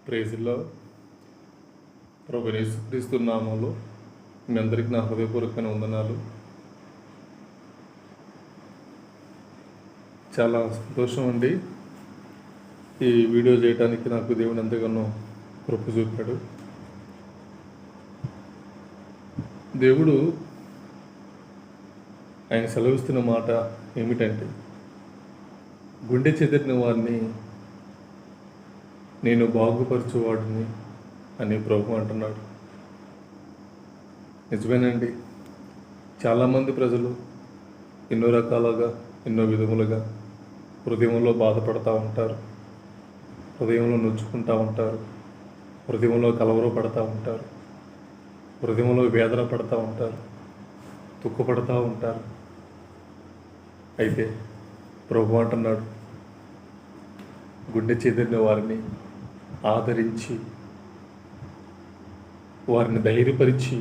ప్రేజిల్లో ప్రభు యేసుక్రీస్తు నామంలో మీ అందరికీ నా హృదయపూర్వకమైన వందనాలు. చాలా సంతోషం అండి. ఈ వీడియో చేయడానికి నాకు దేవుడు ఎంతగానో కృప చూపాడు. దేవుడు ఆయన సెలవిస్తున్న మాట ఏమిటంటే, గుండె చెదిరిన వారిని నేను బాగుపరచువాడిని అని ప్రభు అంటున్నాడు. నిజమేనండి. చాలామంది ప్రజలు ఎన్నో రకాలుగా ఎన్నో విధములుగా హృదయంలో బాధపడుతూ ఉంటారు, హృదయంలో నొచ్చుకుంటూ ఉంటారు, హృదయంలో కలవరపడుతూ ఉంటారు, హృదయంలో వేదన పడుతూ ఉంటారు, దుఃఖపడుతూ ఉంటారు. అయితే ప్రభు అంటున్నాడు, గుండె చెదిరిన వారిని ఆదరించి వారిని ధైర్యపరిచి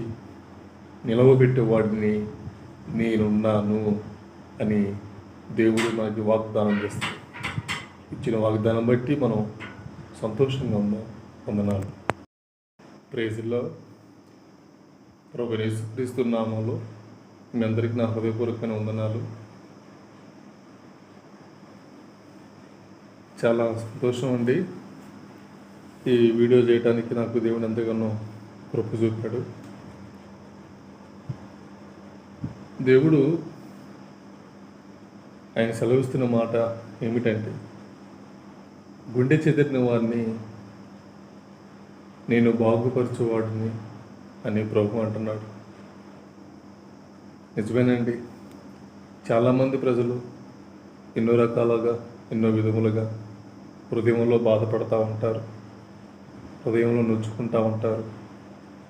నిలవబెట్టే వాడిని నేనున్నాను అని దేవుడు మనకి వాగ్దానం చేస్తాడు. ఇచ్చిన వాగ్దానం బట్టి మనం సంతోషంగా ఉందాం. వందనాలు. ప్రేజిల్లో ప్రభు యేసుక్రీస్తు నామంలో మీ అందరికీ నా హృదయపూర్వకమైన వందనాలు. చాలా సంతోషం అండి. ఈ వీడియో చేయడానికి నాకు దేవుడు ఎంతగానో కృప చూపాడు. దేవుడు ఆయన సెలవిస్తున్న మాట ఏమిటంటే, గుండె చెదిరిన వారిని నేను బాగుపరచువాడిని అని ప్రభు అంటున్నాడు. నిజమేనండి. చాలామంది ప్రజలు ఎన్నో రకాలుగా ఎన్నో విధములుగా హృదయంలో బాధపడుతూ ఉంటారు, హృదయంలో నొచ్చుకుంటూ ఉంటారు,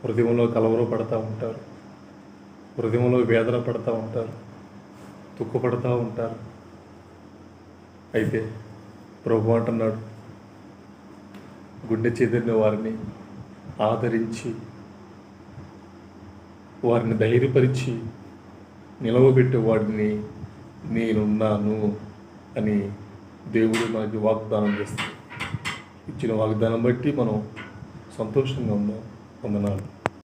హృదయంలో కలవరపడుతూ ఉంటారు, హృదయంలో వేదన పడుతూ ఉంటారు, దుఃఖపడుతూ ఉంటారు. అయితే ప్రభు అంటున్నాడు, గుండె చెదిరిన వారిని ఆదరించి వారిని ధైర్యపరిచి నిలవబెట్టే వాడిని నేనున్నాను అని దేవుడు మనకి వాగ్దానం చేస్తాడు. ఇచ్చిన వాగ్దానం బట్టి మనం సంతోషంగా ఉందాం. వందనాలు.